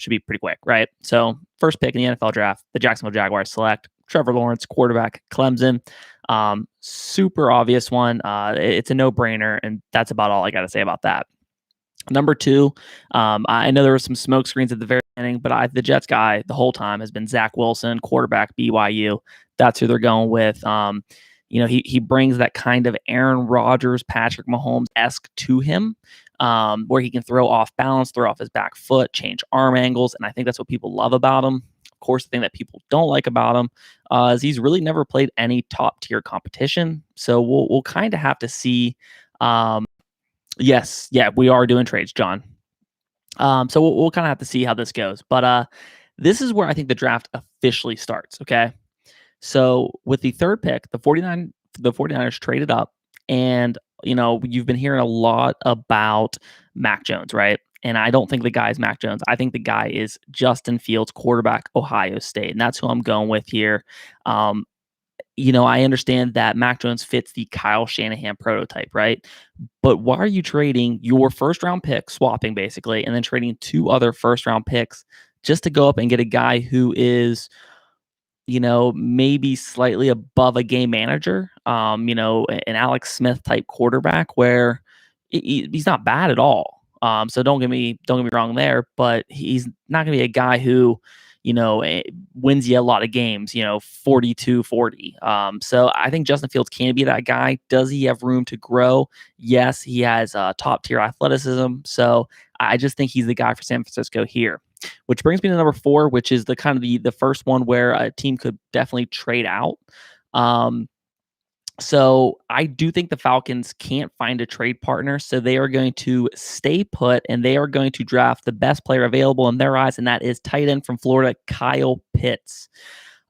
should be pretty quick, right? So first pick in the NFL draft, the Jacksonville Jaguars select Trevor Lawrence, quarterback, Clemson. Super obvious one. It's a no-brainer, and that's about all I got to say about that. Number two, I know there were some smoke screens at the very beginning, but the Jets guy the whole time has been Zach Wilson, quarterback, BYU. That's who they're going with. He brings that kind of Aaron Rodgers, Patrick Mahomes-esque to him, where he can throw off balance, throw off his back foot, change arm angles, and I think that's what people love about him. Of course, the thing that people don't like about him is he's really never played any top-tier competition, so we'll kind of have to see. Yes, yeah, we are doing trades, John. So we'll kind of have to see how this goes. But this is where I think the draft officially starts, okay? So with the third pick, the 49ers traded up, and you've been hearing a lot about Mac Jones, right? And I don't think the guy is Mac Jones. I think the guy is Justin Fields, quarterback, Ohio State, and that's who I'm going with here. I understand that Mac Jones fits the Kyle Shanahan prototype, right? But why are you trading your first round pick, swapping basically, and then trading 2 other first round picks just to go up and get a guy who is, maybe slightly above a game manager, an Alex Smith type quarterback where he's not bad at all. So don't get me wrong there, but he's not going to be a guy who, wins you a lot of games, 42-40. So I think Justin Fields can be that guy. Does he have room to grow? Yes, he has top tier athleticism. So I just think he's the guy for San Francisco here. Which brings me to number 4, which is the first one where a team could definitely trade out. So I do think the Falcons can't find a trade partner, so they are going to stay put, and they are going to draft the best player available in their eyes, and that is tight end from Florida, Kyle Pitts.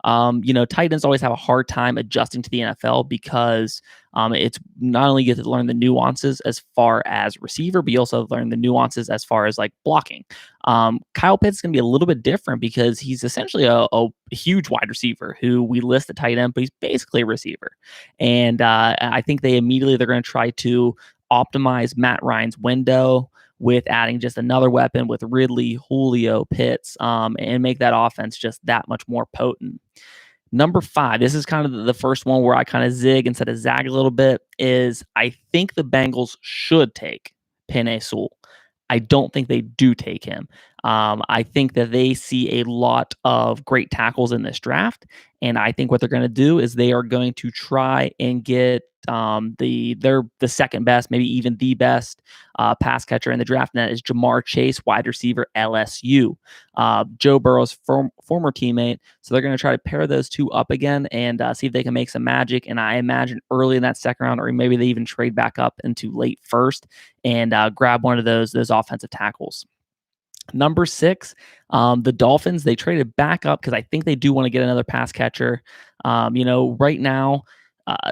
Tight ends always have a hard time adjusting to the NFL because it's not only you get to learn the nuances as far as receiver, but you also learn the nuances as far as like blocking. Kyle Pitts is going to be a little bit different because he's essentially a huge wide receiver who we list at tight end, but he's basically a receiver. And I think they're going to try to optimize Matt Ryan's window with adding just another weapon with Ridley, Julio, Pitts, and make that offense just that much more potent. Number 5, this is kind of the first one where I kind of zig instead of zag a little bit, is I think the Bengals should take Penei Sewell. I don't think they do take him. I think that they see a lot of great tackles in this draft, and I think what they're going to do is they are going to try and get the second best, maybe even the best pass catcher in the draft, and that is Jamar Chase, wide receiver, LSU, Joe Burrow's former teammate. So they're going to try to pair those 2 up again and see if they can make some magic. And I imagine early in that second round, or maybe they even trade back up into late first and grab one of those offensive tackles. Number 6, the Dolphins, they traded back up because I think they do want to get another pass catcher. Right now,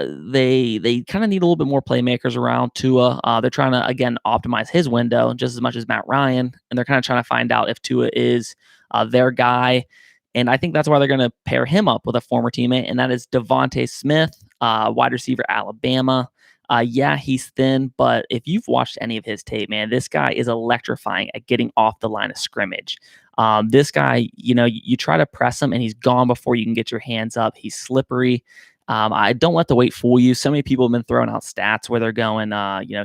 they kind of need a little bit more playmakers around Tua. They're trying to, again, optimize his window just as much as Matt Ryan, and they're kind of trying to find out if Tua is their guy. And I think that's why they're going to pair him up with a former teammate, and that is Devonta Smith, wide receiver, Alabama. Yeah, he's thin, but if you've watched any of his tape, man, this guy is electrifying at getting off the line of scrimmage. This guy, you try to press him and he's gone before you can get your hands up. He's slippery. I don't let the weight fool you. So many people have been throwing out stats where they're going,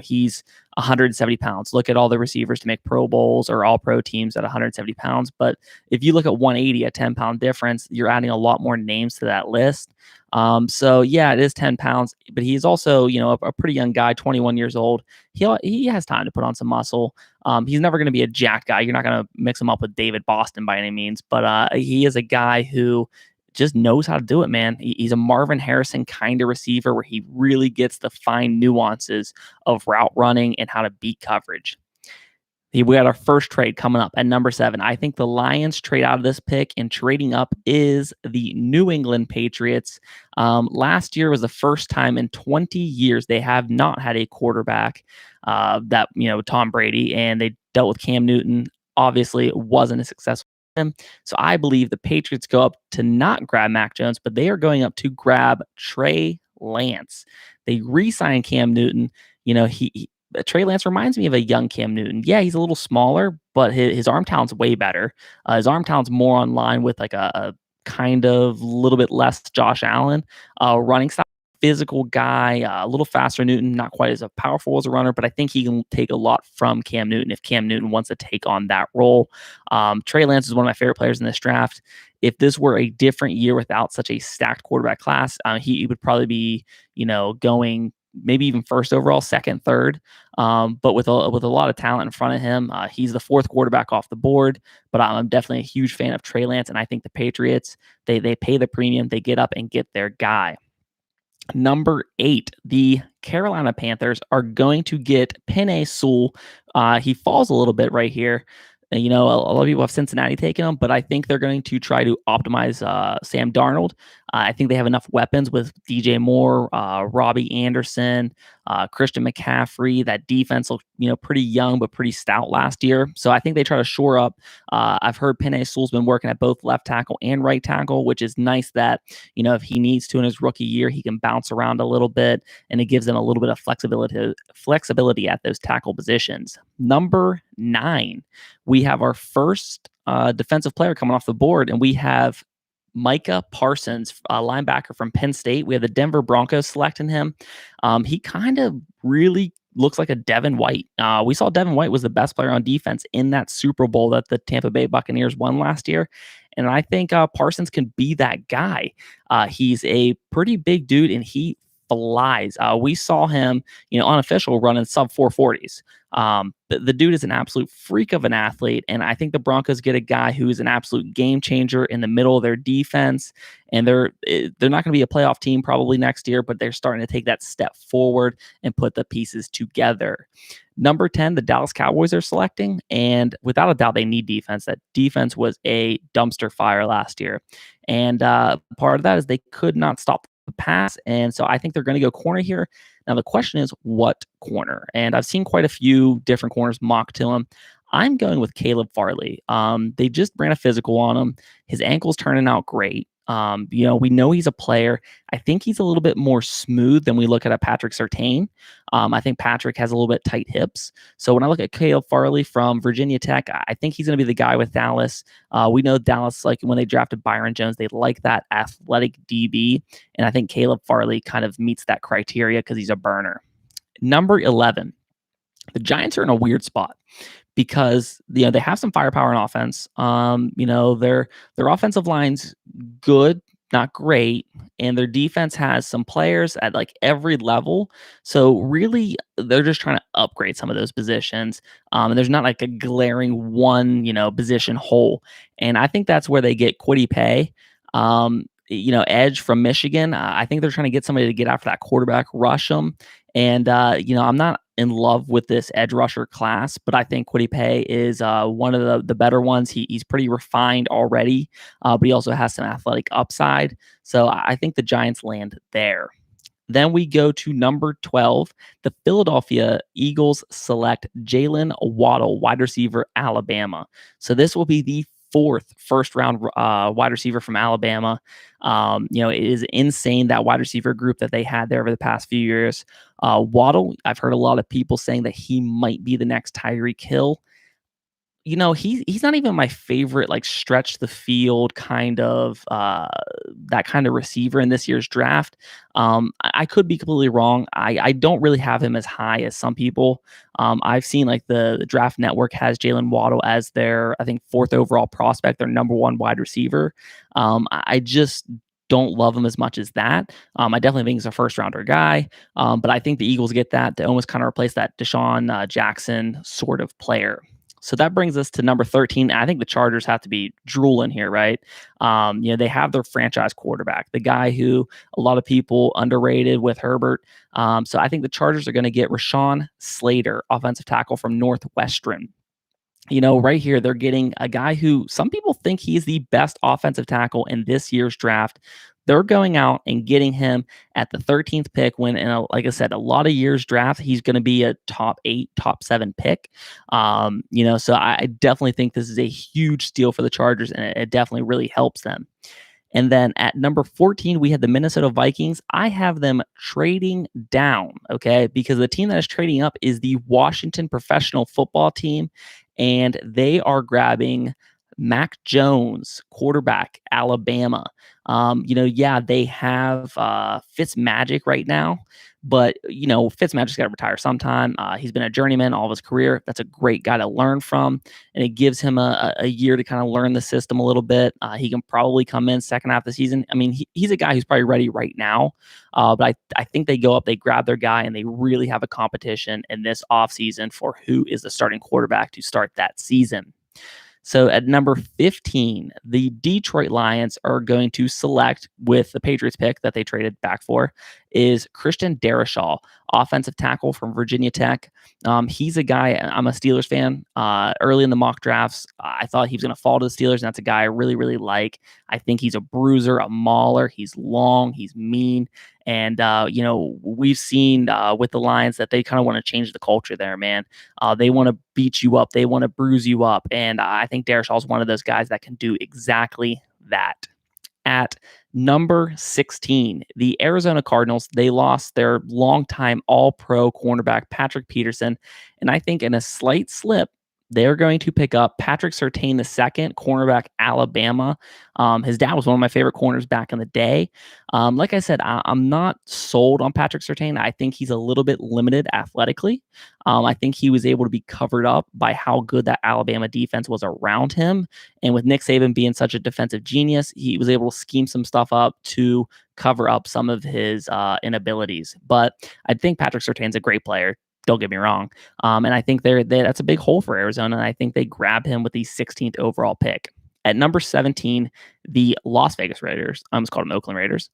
he's 170 pounds. Look at all the receivers to make Pro Bowls or all pro teams at 170 pounds. But if you look at 180, a 10-pound difference, you're adding a lot more names to that list. So yeah, it is 10 pounds, but he's also, a pretty young guy, 21 years old. He has time to put on some muscle. He's never going to be a jack guy. You're not going to mix him up with David Boston by any means, but he is a guy who just knows how to do it, man. He's a Marvin Harrison kind of receiver where he really gets the fine nuances of route running and how to beat coverage. We got our first trade coming up at number 7. I think the Lions trade out of this pick, and trading up is the New England Patriots. Last year was the first time in 20 years they have not had a quarterback that, Tom Brady, and they dealt with Cam Newton. Obviously, it wasn't a successful him. So I believe the Patriots go up to not grab Mac Jones, but they are going up to grab Trey Lance. They re-sign Cam Newton. Trey Lance reminds me of a young Cam Newton. Yeah, he's a little smaller, but his arm talent's way better. His arm talent's more on line with like a kind of little bit less Josh Allen running style. Physical guy, a little faster Newton, not quite as powerful as a runner, but I think he can take a lot from Cam Newton if Cam Newton wants to take on that role. Trey Lance is one of my favorite players in this draft. If this were a different year without such a stacked quarterback class, he would probably be, going maybe even first overall, second, third. But with a lot of talent in front of him, he's the fourth quarterback off the board. But I'm definitely a huge fan of Trey Lance, and I think the Patriots they pay the premium, they get up and get their guy. Number 8, the Carolina Panthers are going to get Penei Sewell. He falls a little bit right here. A lot of people have Cincinnati taken him, but I think they're going to try to optimize Sam Darnold. I think they have enough weapons with DJ Moore, Robbie Anderson, Christian McCaffrey. That defense looked, pretty young but pretty stout last year. So I think they try to shore up. I've heard Penei Sewell's been working at both left tackle and right tackle, which is nice that, if he needs to in his rookie year, he can bounce around a little bit, and it gives them a little bit of flexibility at those tackle positions. Number 9, we have our first defensive player coming off the board, and we have Micah Parsons, a linebacker from Penn State. We have the Denver Broncos selecting him. He kind of really looks like a Devin White. We saw Devin White was the best player on defense in that Super Bowl that the Tampa Bay Buccaneers won last year. And I think Parsons can be that guy. He's a pretty big dude, and he flies. We saw him, unofficial running sub 440s. The dude is an absolute freak of an athlete, and I think the Broncos get a guy who is an absolute game changer in the middle of their defense. And they're not going to be a playoff team probably next year, but they're starting to take that step forward and put the pieces together. Number 10, the Dallas Cowboys are selecting, and without a doubt, they need defense. That defense was a dumpster fire last year, and part of that is they could not stop the pass, and so I think they're going to go corner here. Now the question is, what corner? And I've seen quite a few different corners mocked to him. I'm going with Caleb Farley. They just ran a physical on him. His ankle's turning out great. We know he's a player. I think he's a little bit more smooth than we look at a Patrick Surtain. I think Patrick has a little bit tight hips. So when I look at Caleb Farley from Virginia Tech, I think he's going to be the guy with Dallas. We know Dallas, like when they drafted Byron Jones, they like that athletic DB. And I think Caleb Farley kind of meets that criteria because he's a burner. Number 11, the Giants are in a weird spot because they have some firepower in offense. Their offensive line's good, not great, and their defense has some players at like every level. So really, they're just trying to upgrade some of those positions. And there's not like a glaring one, position hole. And I think that's where they get Kwity Paye. Edge from Michigan. I think they're trying to get somebody to get after that quarterback, rush them. And, I'm not in love with this edge rusher class, but I think Kwity Paye is one of the better ones. He's pretty refined already, but he also has some athletic upside. So I think the Giants land there. Then we go to number 12. The Philadelphia Eagles select Jalen Waddle, wide receiver, Alabama. So this will be the fourth first-round wide receiver from Alabama. It is insane, that wide receiver group that they had there over the past few years. Waddle, I've heard a lot of people saying that he might be the next Tyreek Hill. He's not even my favorite, like, stretch the field kind of that kind of receiver in this year's draft. I could be completely wrong. I don't really have him as high as some people. I've seen like the Draft Network has Jalen Waddle as their, I think, fourth overall prospect, their number one wide receiver. I just don't love him as much as that. I definitely think he's a first rounder guy, but I think the Eagles get that to almost kind of replace that Deshaun Jackson sort of player. So that brings us to number 13. I think the Chargers have to be drooling here, right? They have their franchise quarterback, the guy who a lot of people underrated with Herbert. So I think the Chargers are going to get Rashawn Slater, offensive tackle from Northwestern. Right here, they're getting a guy who some people think he's the best offensive tackle in this year's draft. They're going out and getting him at the 13th pick when, like I said, a lot of years draft, he's going to be a top 8, top 7 pick. So I definitely think this is a huge steal for the Chargers, and it definitely really helps them. And then at number 14, we had the Minnesota Vikings. I have them trading down, okay? Because the team that is trading up is the Washington Professional Football Team, and they are grabbing Mac Jones, quarterback, Alabama. Yeah, they have Fitzmagic right now, but Fitzmagic's got to retire sometime. He's been a journeyman all of his career. That's a great guy to learn from, and it gives him a year to kind of learn the system a little bit. He can probably come in second half of the season. I mean, he's a guy who's probably ready right now, but I think they go up, they grab their guy, and they really have a competition in this offseason for who is the starting quarterback to start that season. So at number 15, the Detroit Lions are going to select with the Patriots pick that they traded back for is Christian Darrisaw, offensive tackle from Virginia Tech. He's a guy, I'm a Steelers fan. Early in the mock drafts, I thought he was going to fall to the Steelers, and that's a guy I really, really like. I think he's a bruiser, a mauler. He's long, he's mean. And, we've seen with the Lions that they kind of want to change the culture there, man. They want to beat you up. They want to bruise you up. And I think Darrisaw is one of those guys that can do exactly that. At number 16, the Arizona Cardinals, they lost their longtime all-pro cornerback, Patrick Peterson. And I think in a slight slip, they're going to pick up Patrick Surtain II, cornerback, Alabama. His dad was one of my favorite corners back in the day. Like I said, I'm not sold on Patrick Surtain. I think he's a little bit limited athletically. I think he was able to be covered up by how good that Alabama defense was around him. And with Nick Saban being such a defensive genius, he was able to scheme some stuff up to cover up some of his inabilities. But I think Patrick Surtain's a great player. Don't get me wrong. And I think that's a big hole for Arizona. And I think they grab him with the 16th overall pick. At number 17, the Las Vegas Raiders, I almost called them Oakland Raiders,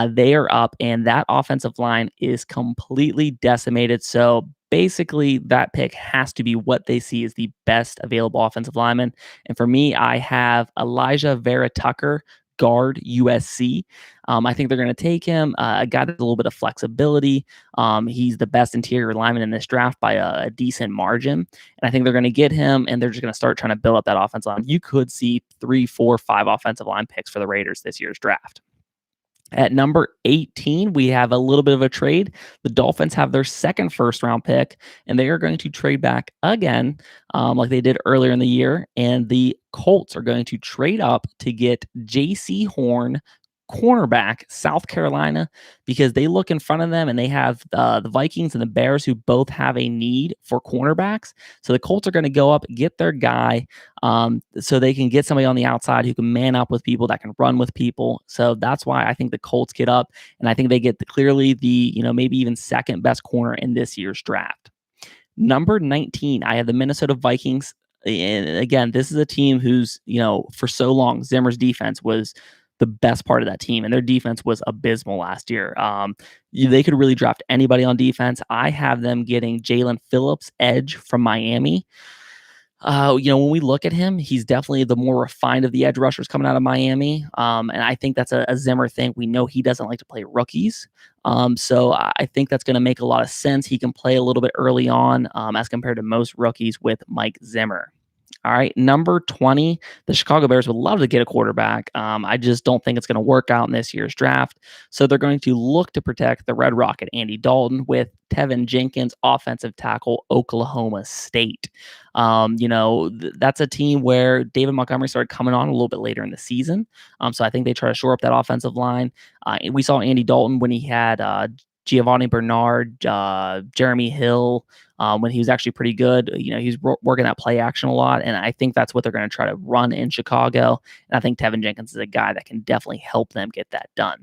they are up, and that offensive line is completely decimated. So basically, that pick has to be what they see as the best available offensive lineman. And for me, I have Elijah Vera Tucker, guard, USC. I think they're going to take him, a guy that's a little bit of flexibility. He's the best interior lineman in this draft by a decent margin. And I think they're going to get him, and they're just going to start trying to build up that offensive line. You could see 3, 4, 5 offensive line picks for the Raiders this year's draft. At number 18, we have a little bit of a trade. The Dolphins have their second first-round pick, and they are going to trade back again, like they did earlier in the year. And the Colts are going to trade up to get J.C. Horn, cornerback, South Carolina, because they look in front of them and they have the Vikings and the Bears, who both have a need for cornerbacks. So the Colts are going to go up, get their guy, so they can get somebody on the outside who can man up with people, that can run with people. So that's why I think the Colts get up, and I think they get clearly the, maybe even second best corner in this year's draft. Number 19, I have the Minnesota Vikings. And again, this is a team who's, for so long, Zimmer's defense was the best part of that team, and their defense was abysmal last year. They could really draft anybody on defense. I have them getting Jalen Phillips, edge from Miami. When we look at him, he's definitely the more refined of the edge rushers coming out of Miami. And I think that's a Zimmer thing. We know he doesn't like to play rookies. So I think that's going to make a lot of sense. He can play a little bit early on, as compared to most rookies with Mike Zimmer. All right, number 20, the Chicago Bears would love to get a quarterback. I just don't think it's going to work out in this year's draft. So they're going to look to protect the Red Rocket, Andy Dalton, with Tevin Jenkins, offensive tackle, Oklahoma State. That's a team where David Montgomery started coming on a little bit later in the season. So I think they try to shore up that offensive line. We saw Andy Dalton when he had Giovanni Bernard, Jeremy Hill, when he was actually pretty good. He's working that play action a lot, and I think that's what they're going to try to run in Chicago. And I think Tevin Jenkins is a guy that can definitely help them get that done.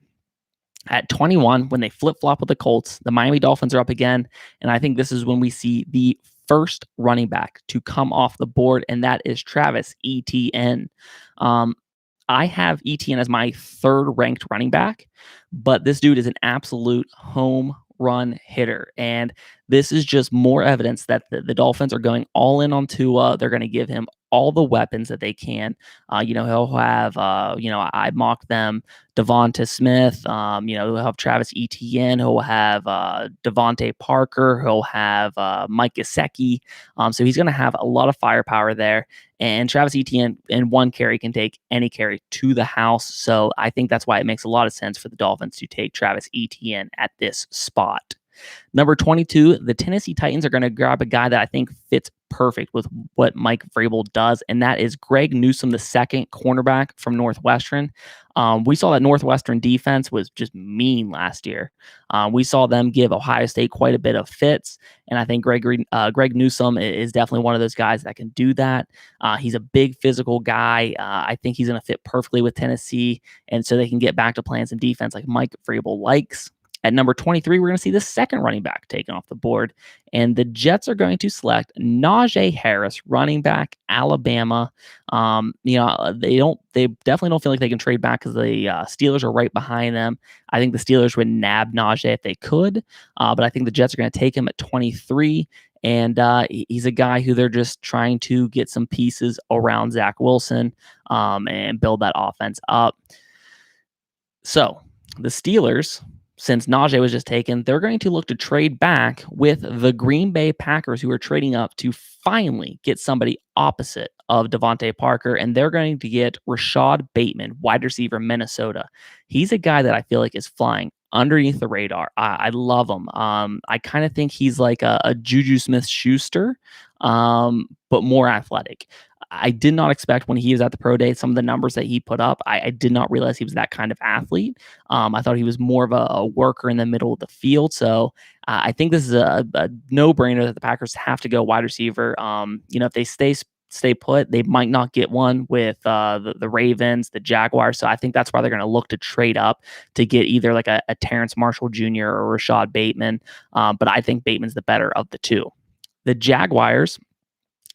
At 21, when they flip-flop with the Colts, the Miami Dolphins are up again, and I think this is when we see the first running back to come off the board, and that is Travis Etienne. I have Etienne as my third-ranked running back, but this dude is an absolute home run hitter. And This is just more evidence that the Dolphins are going all in on Tua. They're going to give him all the weapons that they can. He'll have, I mocked them, Devonta Smith. He'll have Travis Etienne. He'll have Devontae Parker. He'll have Mike Gesicki. So he's going to have a lot of firepower there. And Travis Etienne in one carry can take any carry to the house. So I think that's why it makes a lot of sense for the Dolphins to take Travis Etienne at this spot. Number 22, the Tennessee Titans are going to grab a guy that I think fits perfect with what Mike Vrabel does, and that is Greg Newsome, the second cornerback from Northwestern. We saw that Northwestern defense was just mean last year. We saw them give Ohio State quite a bit of fits, and I think Greg Newsome is definitely one of those guys that can do that. He's a big physical guy. I think he's going to fit perfectly with Tennessee, and so they can get back to playing some defense like Mike Vrabel likes. At number 23, we're going to see the second running back taken off the board, and the Jets are going to select Najee Harris, running back, Alabama. They definitely don't feel like they can trade back because the Steelers are right behind them. I think the Steelers would nab Najee if they could, but I think the Jets are going to take him at 23. And he's a guy who they're just trying to get some pieces around Zach Wilson and build that offense up. So the Steelers, since Najee was just taken, they're going to look to trade back with the Green Bay Packers, who are trading up to finally get somebody opposite of Devontae Parker, and they're going to get Rashad Bateman, wide receiver, Minnesota. He's a guy that I feel like is flying underneath the radar. I love him. I kind of think he's like a Juju Smith-Schuster, but more athletic. I did not expect when he was at the pro day some of the numbers that he put up. I did not realize he was that kind of athlete. I thought he was more of a worker in the middle of the field. So I think this is a no-brainer that the Packers have to go wide receiver. If they stay put, they might not get one with the Ravens, the Jaguars. So I think that's why they're going to look to trade up to get either like a Terrence Marshall Jr. or Rashad Bateman. But I think Bateman's the better of the two. The Jaguars,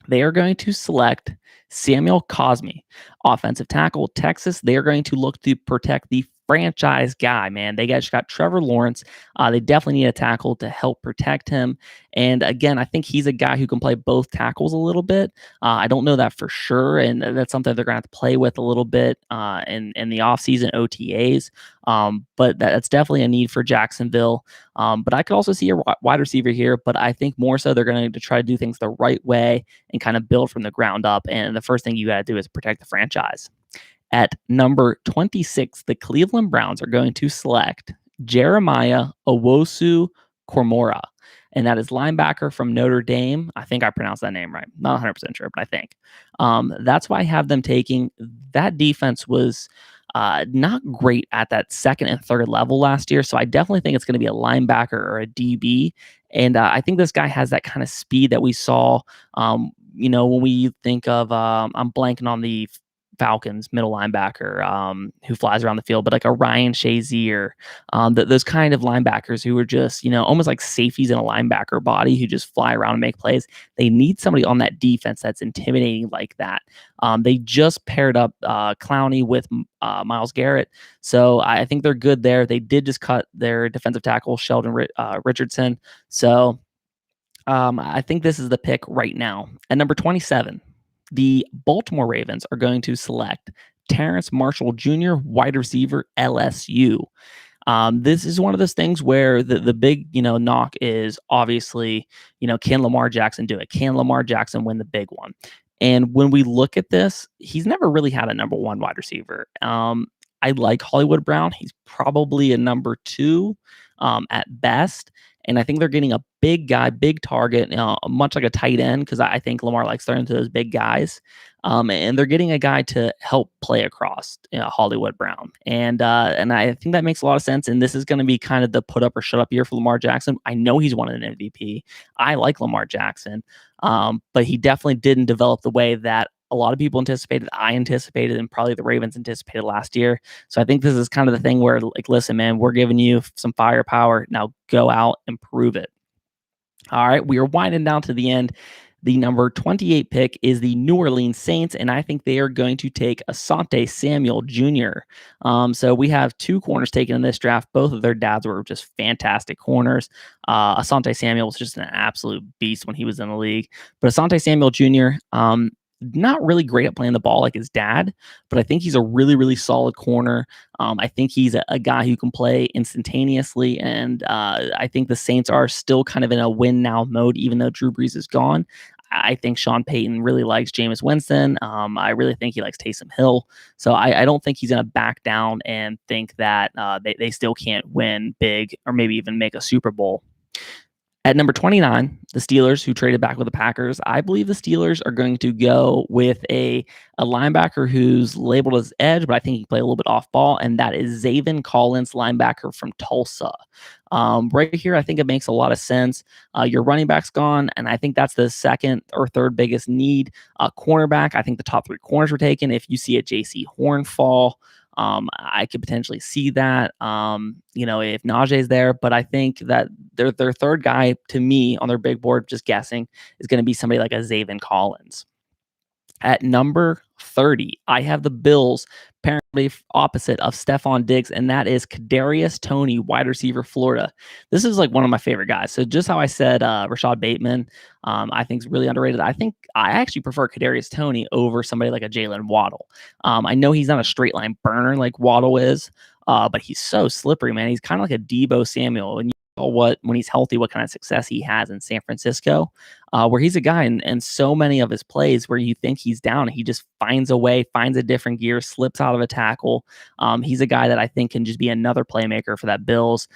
they are going to select Samuel Cosmi, offensive tackle, Texas. They are going to look to protect the franchise guy, man. They just got Trevor Lawrence. They definitely need a tackle to help protect him. And again, I think he's a guy who can play both tackles a little bit. I don't know that for sure, and that's something they're going to have to play with a little bit in the offseason OTAs. But that's definitely a need for Jacksonville. But I could also see a wide receiver here, but I think more so they're going to try to do things the right way and kind of build from the ground up. And the first thing you got to do is protect the franchise. At number 26, the Cleveland Browns are going to select Jeremiah Owusu-Koramoah, and that is linebacker from Notre Dame. I think I pronounced that name right. Not 100% sure, but I think. That's why I have them taking. That defense was not great at that second and third level last year, so I definitely think it's going to be a linebacker or a DB, and I think this guy has that kind of speed that we saw, when we think of, I'm blanking on the Falcons middle linebacker who flies around the field, but like a Ryan Shazier, those kind of linebackers who are just, almost like safeties in a linebacker body who just fly around and make plays. They need somebody on that defense that's intimidating like that. They just paired up Clowney with Myles Garrett, so I think they're good there. They did just cut their defensive tackle, Sheldon Richardson, so I think this is the pick right now. At number 27, the Baltimore Ravens are going to select Terrence Marshall Jr., wide receiver, LSU. This is one of those things where the big, knock is obviously, can Lamar Jackson do it? Can Lamar Jackson win the big one? And when we look at this, he's never really had a number one wide receiver. I like Hollywood Brown. He's probably a number two at best. And I think they're getting a big guy, big target, much like a tight end, because I think Lamar likes throwing to those big guys. And they're getting a guy to help play across Hollywood Brown. And I think that makes a lot of sense. And this is going to be kind of the put up or shut up year for Lamar Jackson. I know he's won an MVP. I like Lamar Jackson, but he definitely didn't develop the way that a lot of people anticipated, I anticipated, and probably the Ravens anticipated last year. So I think this is kind of the thing where, like, listen, man, we're giving you some firepower. Now go out and prove it. All right, we are winding down to the end. The number 28 pick is the New Orleans Saints, and I think they are going to take Asante Samuel Jr. So we have two corners taken in this draft. Both of their dads were just fantastic corners. Asante Samuel was just an absolute beast when he was in the league. But Asante Samuel Jr., not really great at playing the ball like his dad, but I think he's a really, really solid corner. I think he's a guy who can play instantaneously, and I think the Saints are still kind of in a win now mode, even though Drew Brees is gone. I think Sean Payton really likes Jameis Winston. I really think he likes Taysom Hill. So I don't think he's going to back down and think that they still can't win big or maybe even make a Super Bowl. At number 29, the Steelers, who traded back with the Packers. I believe the Steelers are going to go with a linebacker who's labeled as edge, but I think he can play a little bit off ball, and that is Zavin Collins, linebacker from Tulsa. Right here, I think it makes a lot of sense. Your running back's gone, and I think that's the second or third biggest need. Cornerback, I think the top three corners were taken. If you see a J.C. Horn fall, I could potentially see that, if Najee's there, but I think that their third guy to me on their big board, just guessing, is going to be somebody like a Zavin Collins. At number 30, I have the Bills, apparently opposite of Stephon Diggs, and that is Kadarius Toney, wide receiver, Florida. This is like one of my favorite guys. So just how I said Rashad Bateman, I think is really underrated. I think I actually prefer Kadarius Toney over somebody like a Jalen Waddle. I know he's not a straight line burner like Waddle is, but he's so slippery, man. He's kind of like a Deebo Samuel, and you know when he's healthy, what kind of success he has in San Francisco, where he's a guy and so many of his plays where you think he's down, he just finds a way, finds a different gear, slips out of a tackle. He's a guy that I think can just be another playmaker for that Bills.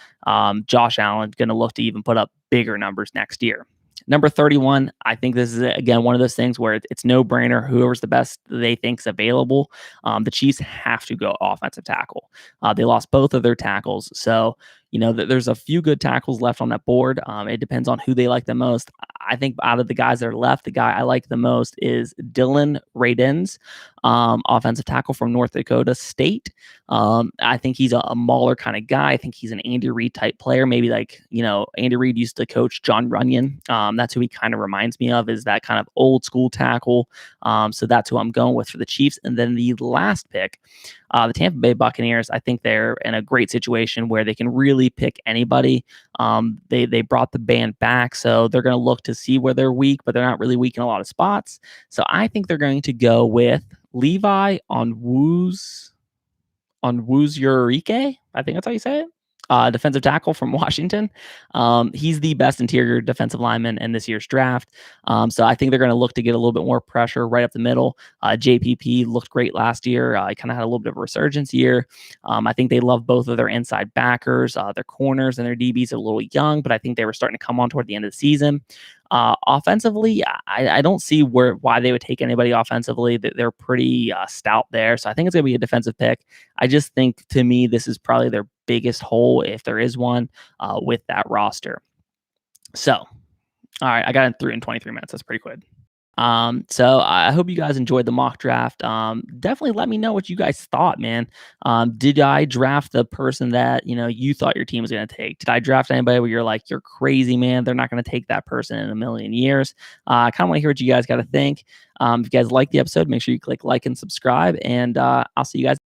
Josh Allen going to look to even put up bigger numbers next year. Number 31, I think this is, again, one of those things where it's no-brainer. Whoever's the best they think's available. The Chiefs have to go offensive tackle. They lost both of their tackles. So, there's a few good tackles left on that board. It depends on who they like the most. I think out of the guys that are left, the guy I like the most is Dylan Rayden, offensive tackle from North Dakota State. I think he's a mauler kind of guy. I think he's an Andy Reid type player. Maybe like, Andy Reid used to coach John Runyon. That's who he kind of reminds me of, is that kind of old school tackle. So that's who I'm going with for the Chiefs. And then the last pick, the Tampa Bay Buccaneers, I think they're in a great situation where they can really pick anybody. They brought the band back, so they're going to look to see where they're weak, but they're not really weak in a lot of spots. So I think they're going to go with Levi Onwuzurike. I think that's how you say it. Defensive tackle from Washington. He's the best interior defensive lineman in this year's draft. So I think they're going to look to get a little bit more pressure right up the middle. JPP looked great last year. He kind of had a little bit of a resurgence year. I think they love both of their inside backers. Their corners and their DBs are a little young, but I think they were starting to come on toward the end of the season. Offensively, I don't see why they would take anybody offensively. They're pretty stout there. So I think it's going to be a defensive pick. I just think, to me, this is probably their biggest hole, if there is one, with that roster. So, all right, I got it through in 23 minutes. That's pretty good. So I hope you guys enjoyed the mock draft. Definitely let me know what you guys thought, man. Did I draft the person that, you thought your team was going to take? Did I draft anybody where you're like, you're crazy, man, they're not going to take that person in a million years? I kind of want to hear what you guys got to think. If you guys like the episode, make sure you click like and subscribe, and I'll see you guys